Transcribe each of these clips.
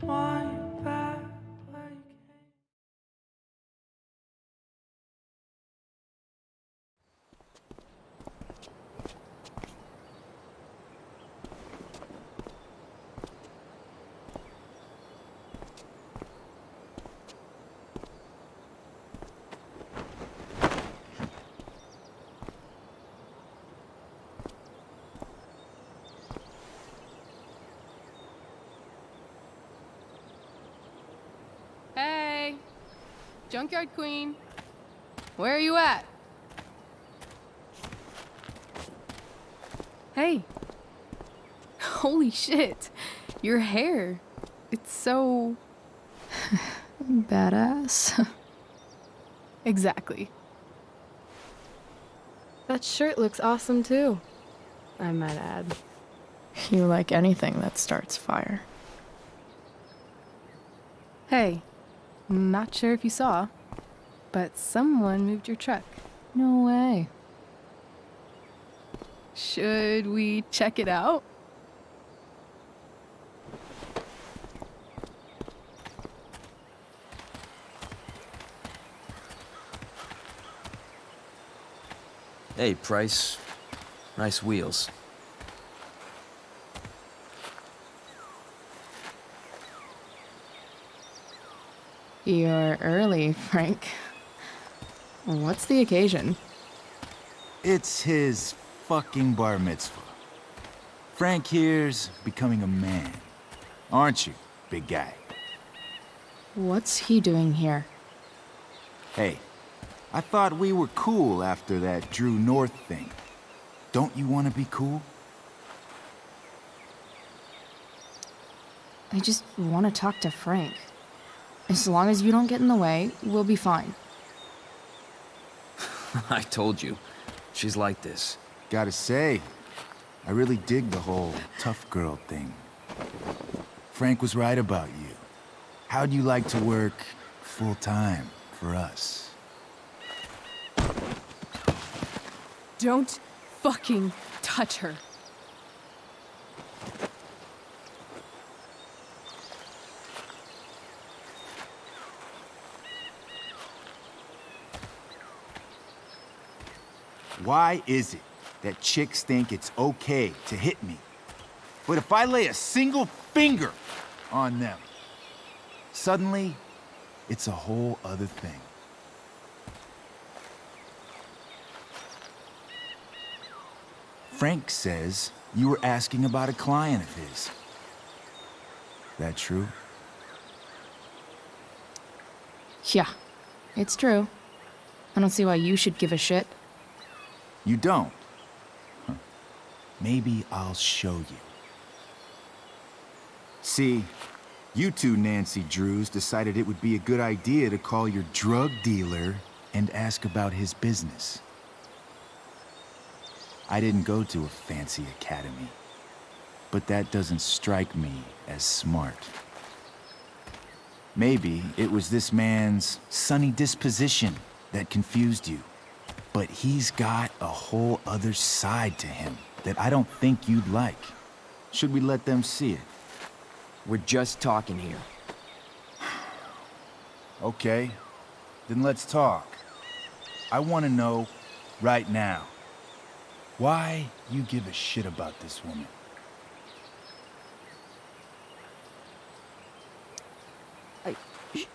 want back like Hey, Junkyard Queen, where are you at? Hey, holy shit, your hair, it's so... badass. Exactly. That shirt looks awesome too, I might add. You like anything that starts fire. Hey, not sure if you saw, but someone moved your truck. No way. Should we check it out? Hey, Price. Nice wheels. You're early, Frank. What's the occasion? It's his fucking bar mitzvah. Frank here's becoming a man. Aren't you, big guy? What's he doing here? Hey, I thought we were cool after that Drew North thing. Don't you want to be cool? I just want to talk to Frank. As long as you don't get in the way, we'll be fine. I told you. She's like this. Gotta say, I really dig the whole tough girl thing. Frank was right about you. How'd you like to work full-time for us? Don't fucking touch her. Why is it that chicks think it's okay to hit me? But if I lay a single finger on them, suddenly, it's a whole other thing. Frank says you were asking about a client of his. That true? Yeah, it's true. I don't see why you should give a shit. You don't? Huh. Maybe I'll show you. See, you two Nancy Drews decided it would be a good idea to call your drug dealer and ask about his business. I didn't go to a fancy academy, but that doesn't strike me as smart. Maybe it was this man's sunny disposition that confused you. But he's got a whole other side to him that I don't think you'd like. Should we let them see it? We're just talking here. Okay, then let's talk. I want to know right now why you give a shit about this woman.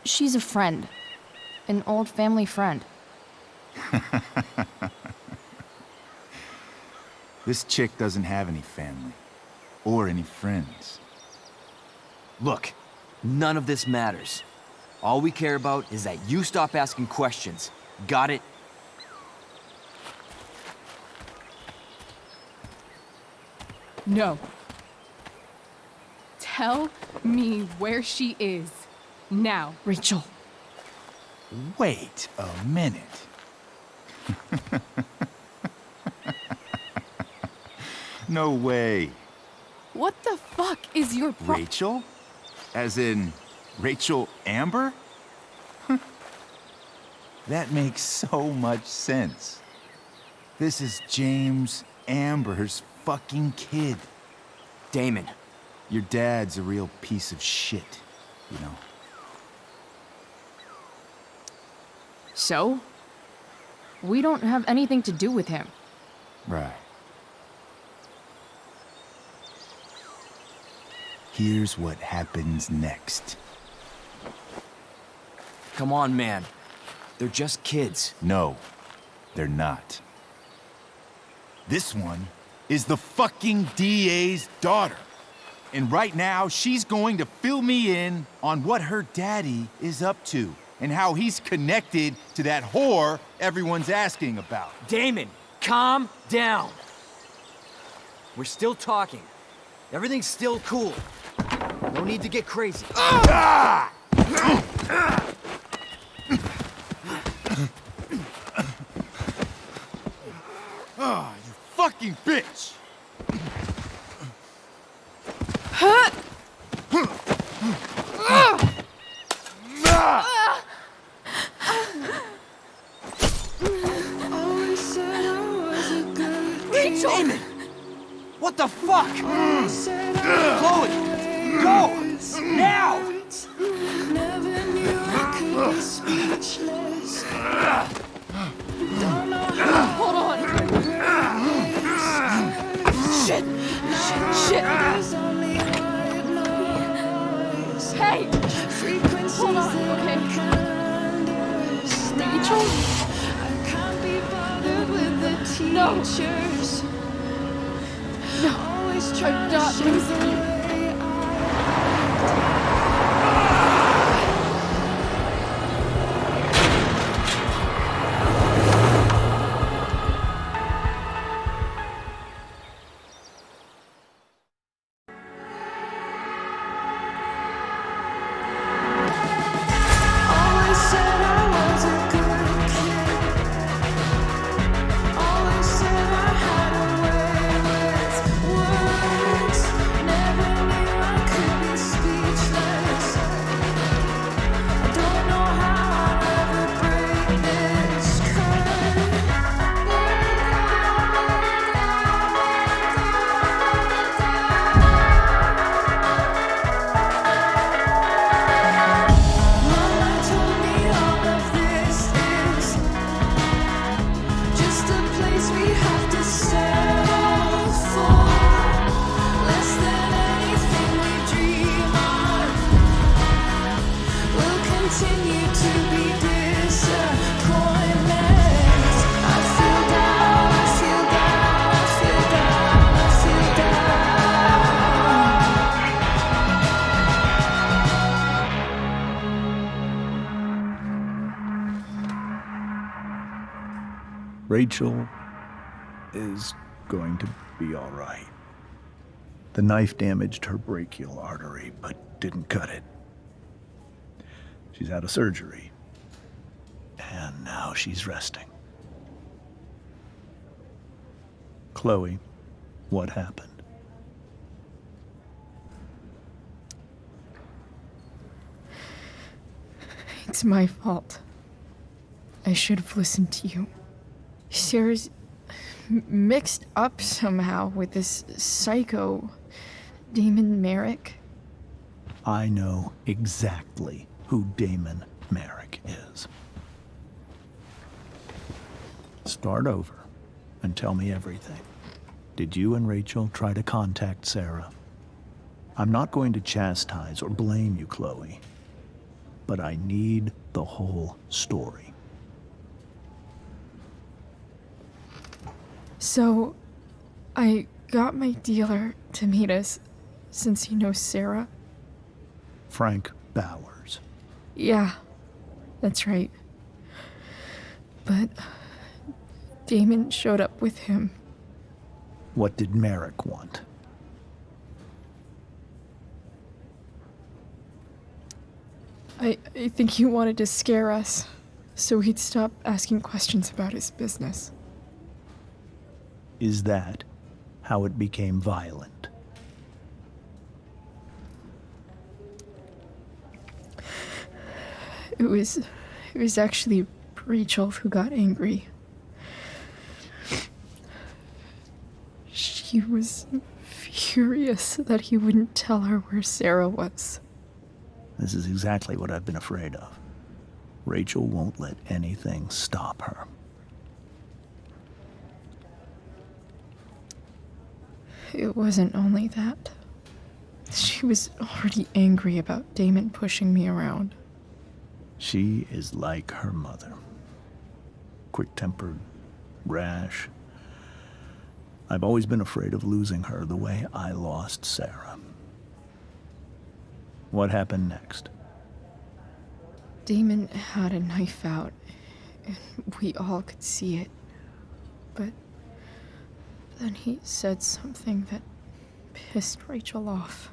She's a friend. An old family friend. This chick doesn't have any family or any friends. Look, none of this matters. All we care about is that you stop asking questions. Got it? No. Tell me where she is. Now. Rachel. Wait a minute. No way. What the fuck is your Rachel? As in, Rachel Amber? That makes so much sense. This is James Amber's fucking kid. Damon. Your dad's a real piece of shit. you know. So? We don't have anything to do with him. Right. Here's what happens next. Come on, man. They're just kids. No, they're not. This one is the fucking DA's daughter. And right now, she's going to fill me in on what her daddy is up to and how he's connected to that whore everyone's asking about. Damon, calm down. We're still talking. Everything's still cool. No need to get crazy. Ah! Ah, you fucking bitch! Rachel! Damon! What the fuck? Chloe! Go! Now! Hold on! Shit! Shit! Hey! Hold on, okay? Rachel? No! No! I'm not losing you! Rachel is going to be all right. The knife damaged her brachial artery, but didn't cut it. She's had a surgery, and now she's resting. Chloe, what happened? It's my fault. I should have listened to you. Sarah's mixed up somehow with this psycho Damon Merrick. I know exactly who Damon Merrick is. Start over and tell me everything. Did you and Rachel try to contact Sarah? I'm not going to chastise or blame you, Chloe, but I need the whole story. So, I got my dealer to meet us since he knows Sarah. Frank Bowers. Yeah, that's right. But Damon showed up with him. What did Merrick want? I think he wanted to scare us, so he'd stop asking questions about his business. Is that how it became violent? It was actually Rachel who got angry. She was furious that he wouldn't tell her where Sarah was. This is exactly what I've been afraid of. Rachel won't let anything stop her. It wasn't only that. She was already angry about Damon pushing me around. She is like her mother. Quick-tempered, rash. I've always been afraid of losing her the way I lost Sarah. What happened next? Damon had a knife out, and we all could see it. But then he said something that pissed Rachel off.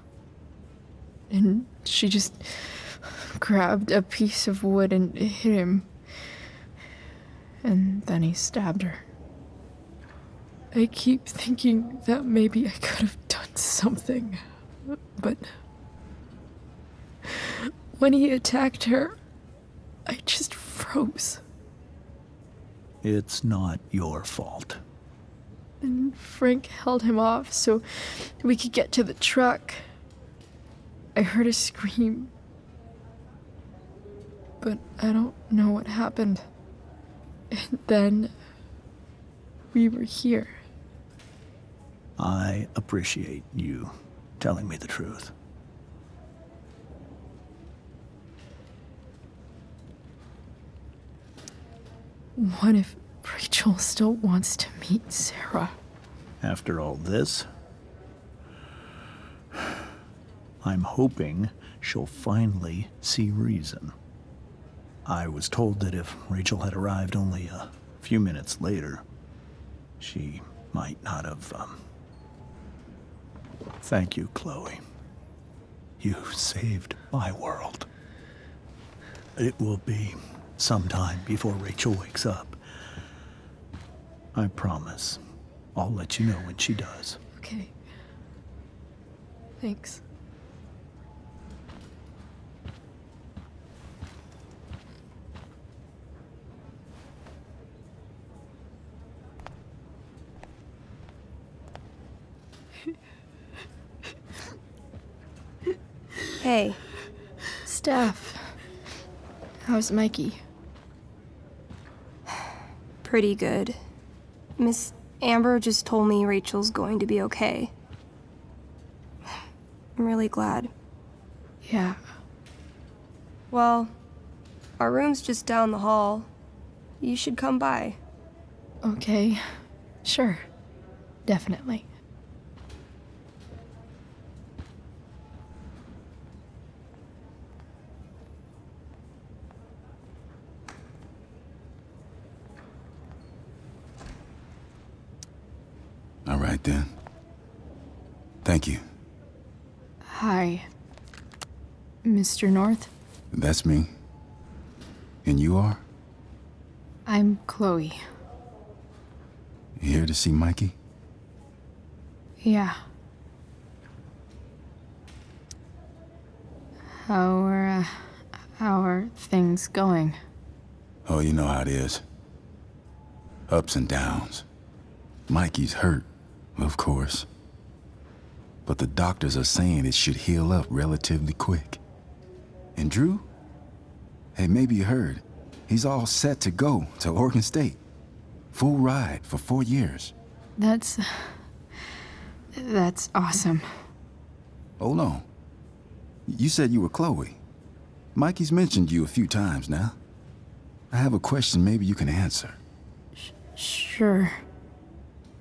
And she just grabbed a piece of wood and hit him. And then he stabbed her. I keep thinking that maybe I could have done something, but when he attacked her, I just froze. It's not your fault. And Frank held him off so we could get to the truck. I heard a scream, but I don't know what happened. And then we were here. I appreciate you telling me the truth. What if Rachel still wants to meet Sarah? After all this, I'm hoping she'll finally see reason. I was told that if Rachel had arrived only a few minutes later, she might not have, Thank you, Chloe. You saved my world. It will be some time before Rachel wakes up. I promise. I'll let you know when she does. Okay. Thanks. Hey. Steph. How's Mikey? Pretty good. Miss Amber just told me Rachel's going to be okay. I'm really glad. Yeah. Well, our room's just down the hall. You should come by. Okay. Sure. Definitely. All right, then. Thank you. Hi. Mr. North? That's me. And you are? I'm Chloe. Here to see Mikey? Yeah. How are things going? Oh, you know how it is. Ups and downs. Mikey's hurt, of course. But the doctors are saying it should heal up relatively quick. And Drew? Hey, maybe you heard. He's all set to go to Oregon State. Full ride for 4 years. That's awesome. Hold on. You said you were Chloe. Mikey's mentioned you a few times now. I have a question maybe you can answer. Sure.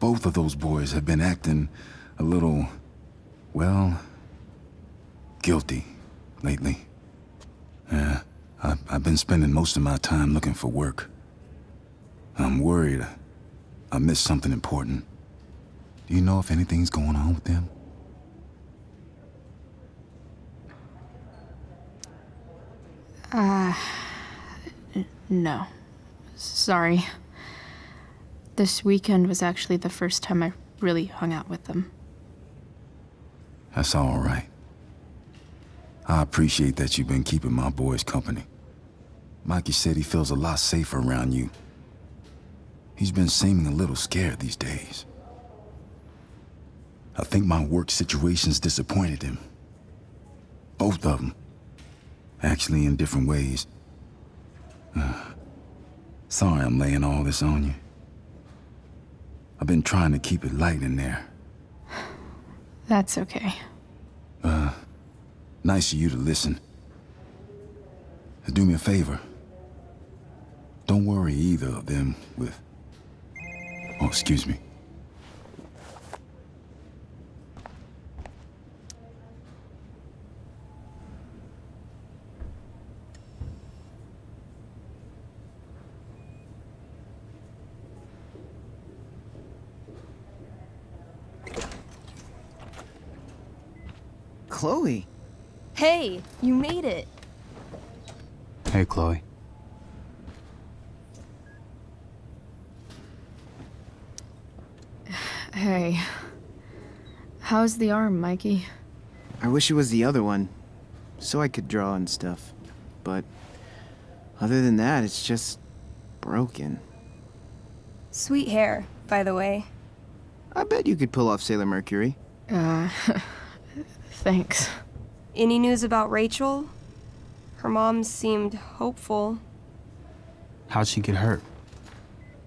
Both of those boys have been acting a little, well, guilty lately. Yeah, I've been spending most of my time looking for work. I'm worried I missed something important. Do you know if anything's going on with them? No. Sorry. This weekend was actually the first time I really hung out with them. That's all right. I appreciate that you've been keeping my boys company. Mikey said he feels a lot safer around you. He's been seeming a little scared these days. I think my work situation's disappointed him. Both of them. Actually, in different ways. Sorry I'm laying all this on you. I've been trying to keep it light in there. That's okay. Nice of you to listen. Do me a favor. Don't worry either of them with... Oh, excuse me. Chloe. Hey, you made it. Hey, Chloe. Hey. How's the arm, Mikey? I wish it was the other one, so I could draw and stuff. But other than that, it's just broken. Sweet hair, by the way. I bet you could pull off Sailor Mercury. Thanks. Any news about Rachel? Her mom seemed hopeful. How'd she get hurt?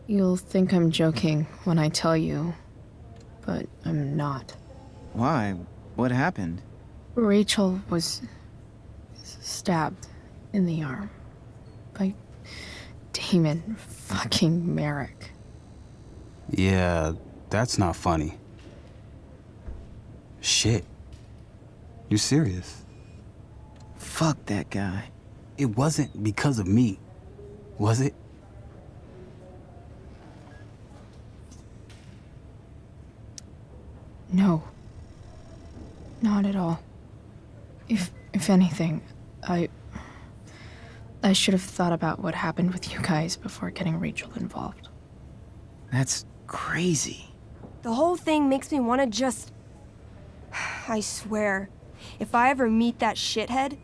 You'll think I'm joking when I tell you, but I'm not. Why? What happened? Rachel was stabbed in the arm by Damon fucking Merrick. Yeah, that's not funny. Shit. You serious? Fuck that guy. It wasn't because of me, was it? No. Not at all. If anything, I should have thought about what happened with you guys before getting Rachel involved. That's crazy. The whole thing makes me want to just... I swear, if I ever meet that shithead,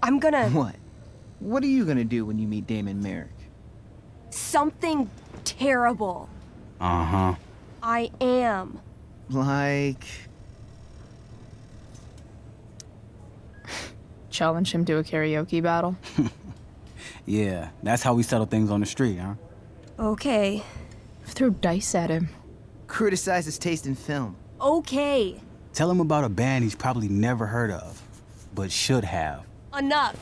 I'm gonna... What? What are you gonna do when you meet Damon Merrick? Something terrible. Uh-huh. I am. Like... Challenge him to a karaoke battle? Yeah, that's how we settle things on the street, huh? Okay. Throw dice at him. Criticize his taste in film. Okay. Tell him about a band he's probably never heard of, but should have. Enough.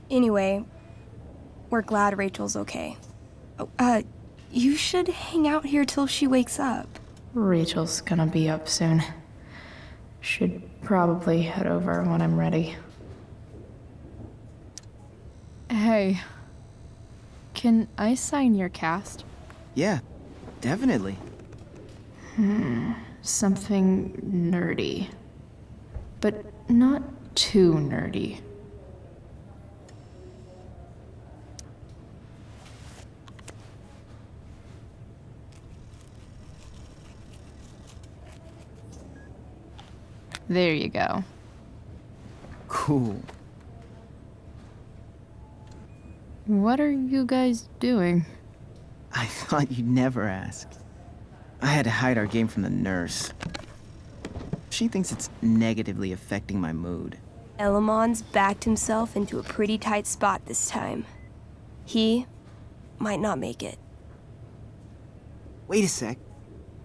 Anyway, we're glad Rachel's okay. Oh, you should hang out here till she wakes up. Rachel's gonna be up soon. Should probably head over when I'm ready. Hey, can I sign your cast? Yeah, definitely. Something nerdy. But not too nerdy. There you go. Cool. What are you guys doing? I thought you'd never ask. I had to hide our game from the nurse. She thinks it's negatively affecting my mood. Elamon's backed himself into a pretty tight spot this time. He might not make it. Wait a sec.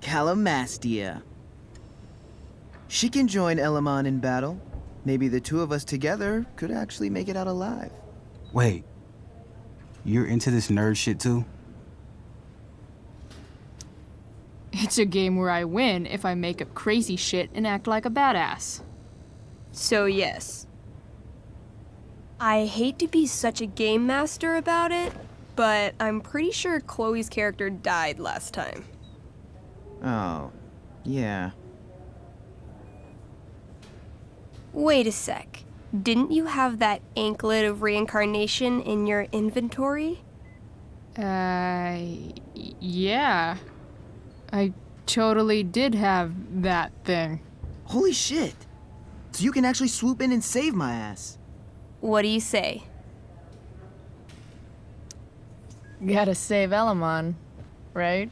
Calamastia. She can join Elamon in battle. Maybe the two of us together could actually make it out alive. Wait. You're into this nerd shit too? It's a game where I win if I make up crazy shit and act like a badass. So yes. I hate to be such a game master about it, but I'm pretty sure Chloe's character died last time. Oh, yeah. Wait a sec. Didn't you have that anklet of reincarnation in your inventory? Yeah. I totally did have that thing. Holy shit! So you can actually swoop in and save my ass. What do you say? Gotta save Elamon, right?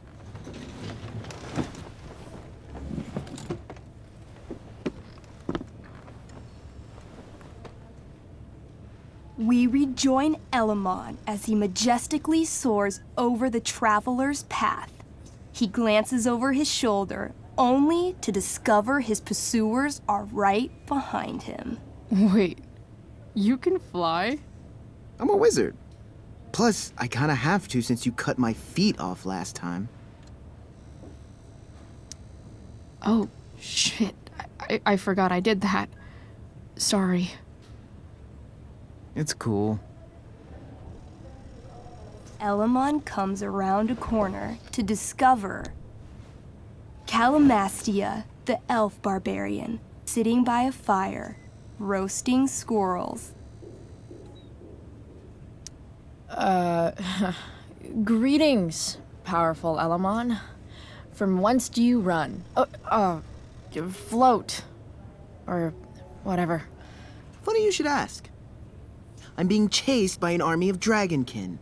we rejoin Elamon as he majestically soars over the traveler's path. He glances over his shoulder, only to discover his pursuers are right behind him. Wait, you can fly? I'm a wizard. Plus, I kinda have to since you cut my feet off last time. Oh, shit. I forgot I did that. Sorry. It's cool. Elamon comes around a corner to discover Calamastia, the elf barbarian, sitting by a fire, roasting squirrels. Greetings, powerful Elamon. From whence do you run? Float. Or whatever. Funny you should ask. I'm being chased by an army of dragonkin.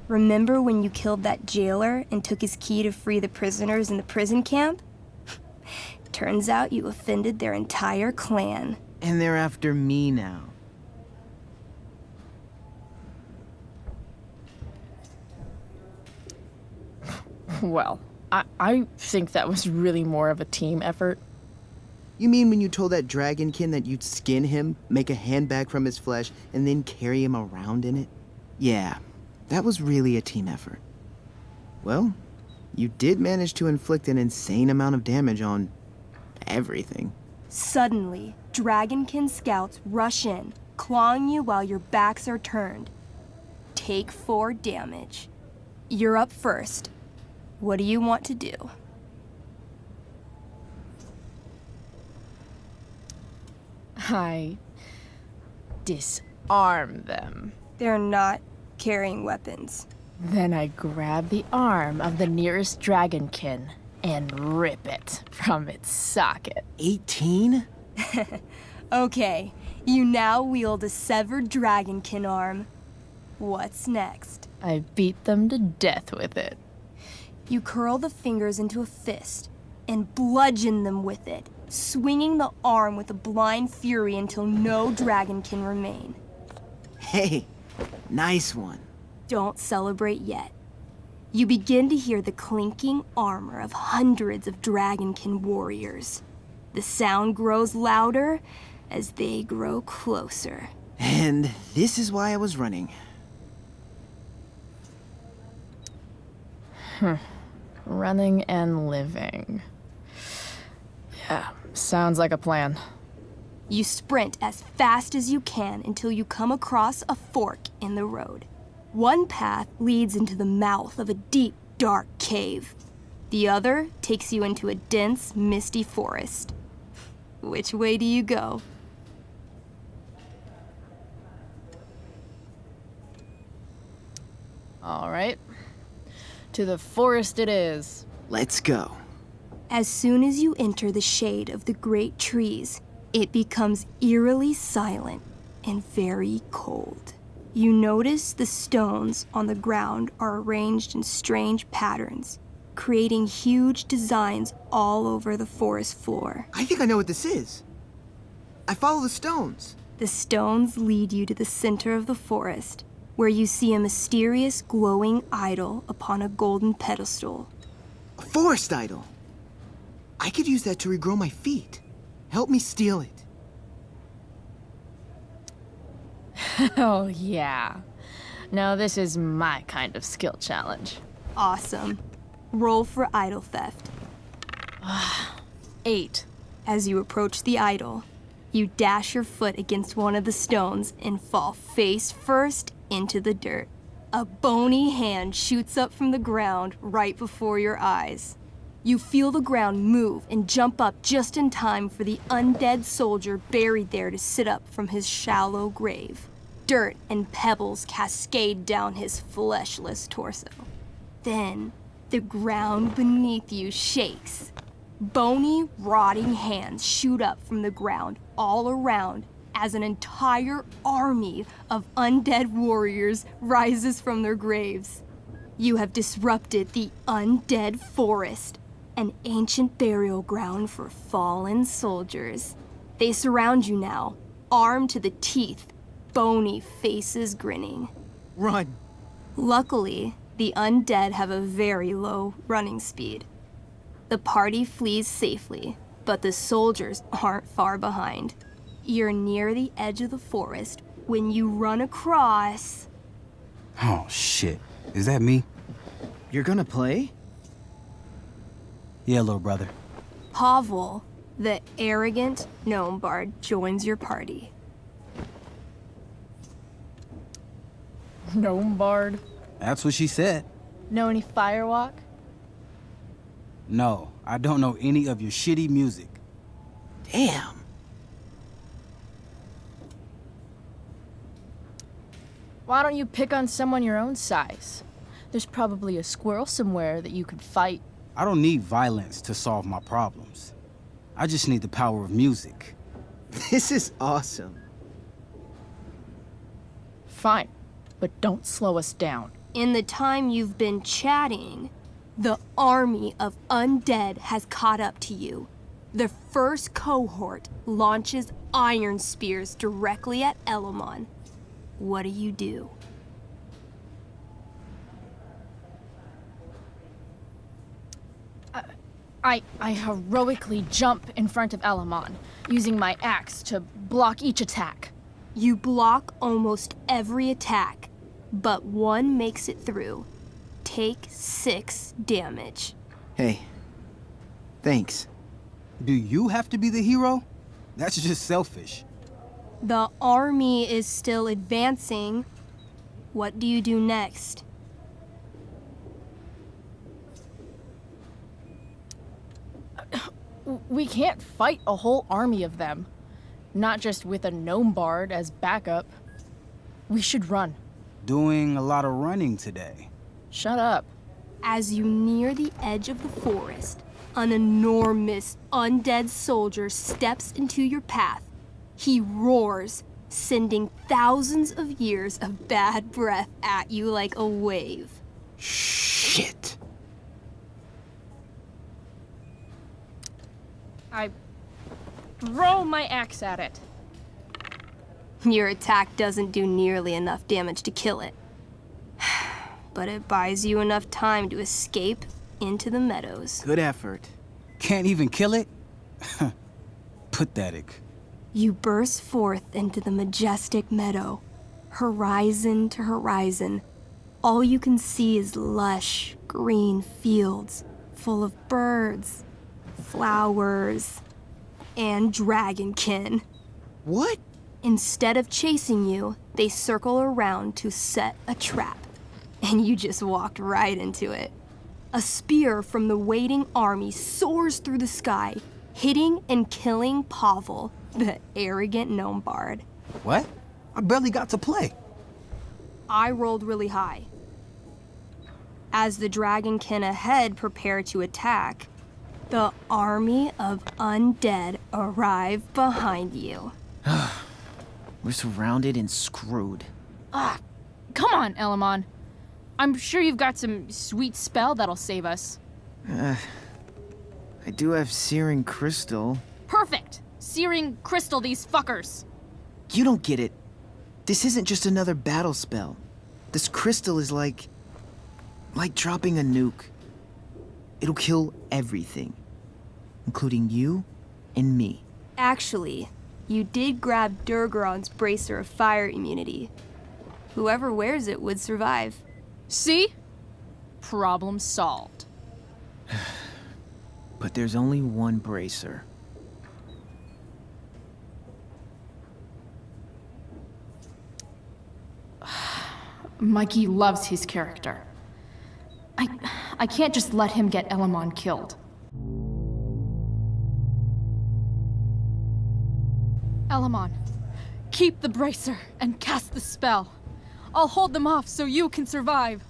Remember when you killed that jailer and took his key to free the prisoners in the prison camp? Turns out you offended their entire clan. And they're after me now. Well, I think that was really more of a team effort. You mean when you told that dragonkin that you'd skin him, make a handbag from his flesh, and then carry him around in it? Yeah, that was really a team effort. Well, you did manage to inflict an insane amount of damage on everything. Suddenly, dragonkin scouts rush in, clawing you while your backs are turned. Take 4 damage. You're up first. What do you want to do? I disarm them. They're not carrying weapons. Then I grab the arm of the nearest dragonkin and rip it from its socket. 18? Okay, you now wield a severed dragonkin arm. What's next? I beat them to death with it. You curl the fingers into a fist and bludgeon them with it, swinging the arm with a blind fury until no dragonkin remain. Hey, nice one. Don't celebrate yet. You begin to hear the clinking armor of hundreds of dragonkin warriors. The sound grows louder as they grow closer. And this is why I was running. Running and living. Yeah, sounds like a plan. You sprint as fast as you can until you come across a fork in the road. One path leads into the mouth of a deep, dark cave. The other takes you into a dense, misty forest. Which way do you go? All right. To the forest it is. Let's go. As soon as you enter the shade of the great trees, it becomes eerily silent and very cold. You notice the stones on the ground are arranged in strange patterns, creating huge designs all over the forest floor. I think I know what this is. I follow the stones. The stones lead you to the center of the forest, where you see a mysterious glowing idol upon a golden pedestal. A forest idol. I could use that to regrow my feet. Help me steal it. Oh, yeah. Now this is my kind of skill challenge. Awesome. Roll for idol theft. 8. As you approach the idol, you dash your foot against one of the stones and fall face first into the dirt. A bony hand shoots up from the ground right before your eyes. You feel the ground move and jump up just in time for the undead soldier buried there to sit up from his shallow grave. Dirt and pebbles cascade down his fleshless torso. Then, the ground beneath you shakes. Bony, rotting hands shoot up from the ground all around as an entire army of undead warriors rises from their graves. You have disrupted the undead forest, an ancient burial ground for fallen soldiers. They surround you now, armed to the teeth, bony faces grinning. Run. Luckily, the undead have a very low running speed. The party flees safely, but the soldiers aren't far behind. You're near the edge of the forest when you run across... Oh, shit. Is that me? You're gonna play? Yeah, little brother. Pavel, the arrogant gnome bard, joins your party. Gnome bard. That's what she said. Know any Firewalk? No, I don't know any of your shitty music. Damn. Why don't you pick on someone your own size? There's probably a squirrel somewhere that you could fight. I don't need violence to solve my problems. I just need the power of music. This is awesome. Fine, but don't slow us down. In the time you've been chatting, the army of undead has caught up to you. The first cohort launches iron spears directly at Elamon. What do? I heroically jump in front of Elamon, using my axe to block each attack. You block almost every attack, but one makes it through. Take 6 damage. Hey, thanks. Do you have to be the hero? That's just selfish. The army is still advancing. What do you do next? We can't fight a whole army of them. Not just with a gnome bard as backup. We should run. Doing a lot of running today. Shut up. As you near the edge of the forest, an enormous undead soldier steps into your path. He roars, sending thousands of years of bad breath at you like a wave. Shit. I throw my axe at it. Your attack doesn't do nearly enough damage to kill it. But it buys you enough time to escape into the meadows. Good effort. Can't even kill it? Pathetic. You burst forth into the majestic meadow, horizon to horizon. All you can see is lush, green fields full of birds, flowers, and dragonkin. What? Instead of chasing you, they circle around to set a trap. And you just walked right into it. A spear from the waiting army soars through the sky, hitting and killing Pavel, the arrogant gnome bard. What? I barely got to play. I rolled really high. As the dragonkin ahead prepare to attack, the army of undead arrive behind you. We're surrounded and screwed. Come on, Elamon. I'm sure you've got some sweet spell that'll save us. I do have Searing Crystal. Perfect! Searing crystal these fuckers. You don't get it. This isn't just another battle spell. This crystal is like dropping a nuke. It'll kill everything, including you and me. Actually, you did grab Durgaron's bracer of fire immunity. Whoever wears it would survive. See? Problem solved. But there's only one bracer. Mikey loves his character. I can't just let him get Elamon killed. Elamon, keep the bracer and cast the spell. I'll hold them off so you can survive.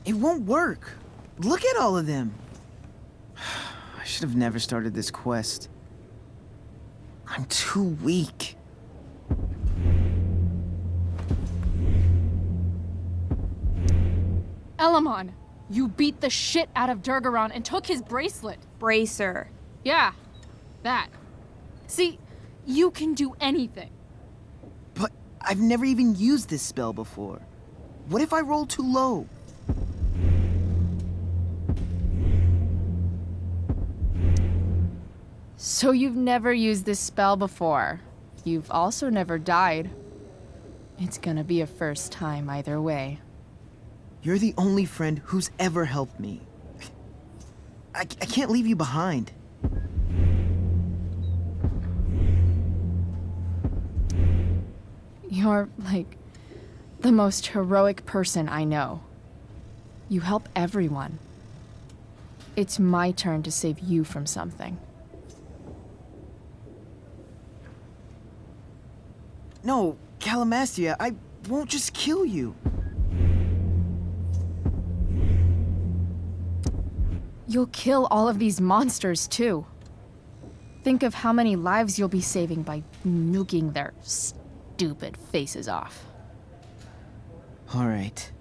It won't work. Look at all of them. I should have never started this quest. I'm too weak. Elamon, you beat the shit out of Durgaron and took his bracelet. Bracer. Yeah, that. See, you can do anything. But I've never even used this spell before. What if I roll too low? So you've never used this spell before. You've also never died. It's gonna be a first time either way. You're the only friend who's ever helped me. I can't leave you behind. You're, like, the most heroic person I know. You help everyone. It's my turn to save you from something. No, Calamastia, I won't just kill you. You'll kill all of these monsters, too. Think of how many lives you'll be saving by nuking their stupid faces off. All right.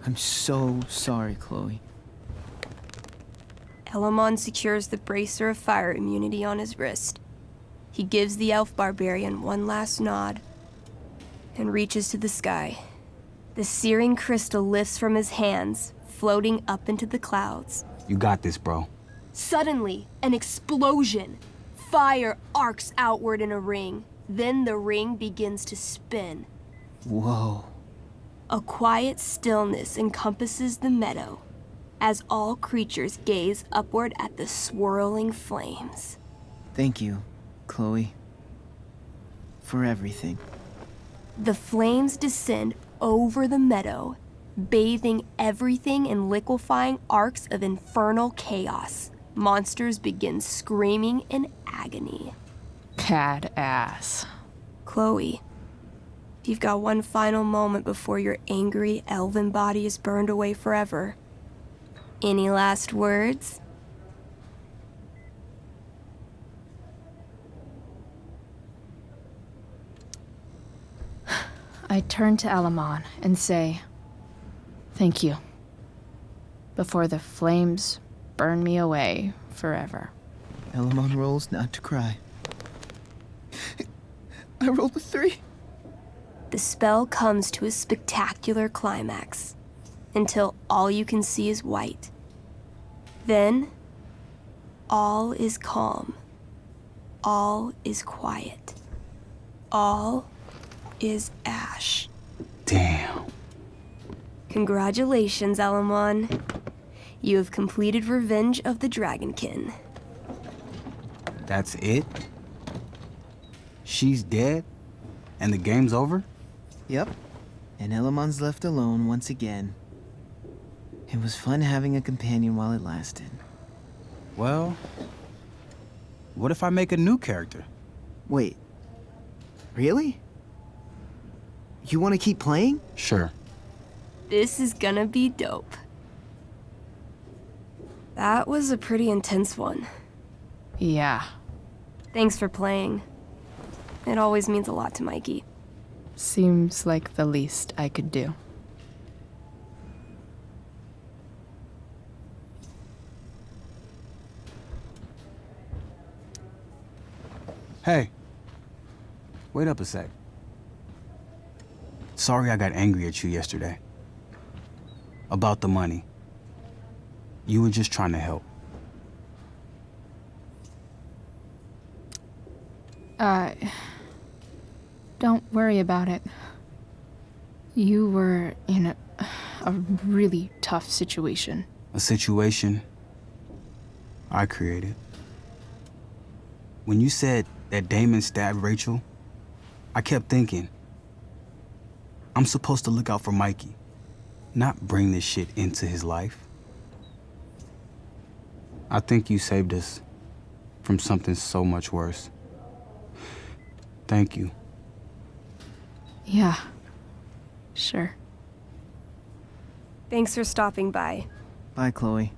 I'm so sorry, Chloe. Elamon secures the bracer of fire immunity on his wrist. He gives the elf barbarian one last nod and reaches to the sky. The searing crystal lifts from his hands, floating up into the clouds. You got this, bro. Suddenly, an explosion. Fire arcs outward in a ring. Then the ring begins to spin. Whoa. A quiet stillness encompasses the meadow as all creatures gaze upward at the swirling flames. Thank you, Chloe, for everything. The flames descend over the meadow, bathing everything in liquefying arcs of infernal chaos. Monsters begin screaming in agony. Badass. Chloe, you've got one final moment before your angry elven body is burned away forever. Any last words? I turn to Elamon and say, thank you. Before the flames burn me away forever. Elamon rolls not to cry. I rolled a 3. The spell comes to a spectacular climax, until all you can see is white. Then, all is calm. All is quiet. All is ash. Damn. Congratulations, Elamon. You have completed Revenge of the Dragonkin. That's it? She's dead? And the game's over? Yep. And Elamon's left alone once again. It was fun having a companion while it lasted. Well, what if I make a new character? Wait. Really? You want to keep playing? Sure. This is gonna be dope. That was a pretty intense one. Yeah. Thanks for playing. It always means a lot to Mikey. Seems like the least I could do. Hey. Wait up a sec. Sorry I got angry at you yesterday. About the money. You were just trying to help. Don't worry about it. You were in a really tough situation. A situation I created. When you said that Damon stabbed Rachel, I kept thinking, I'm supposed to look out for Mikey, not bring this shit into his life. I think you saved us from something so much worse. Thank you. Yeah. Sure. Thanks for stopping by. Bye, Chloe.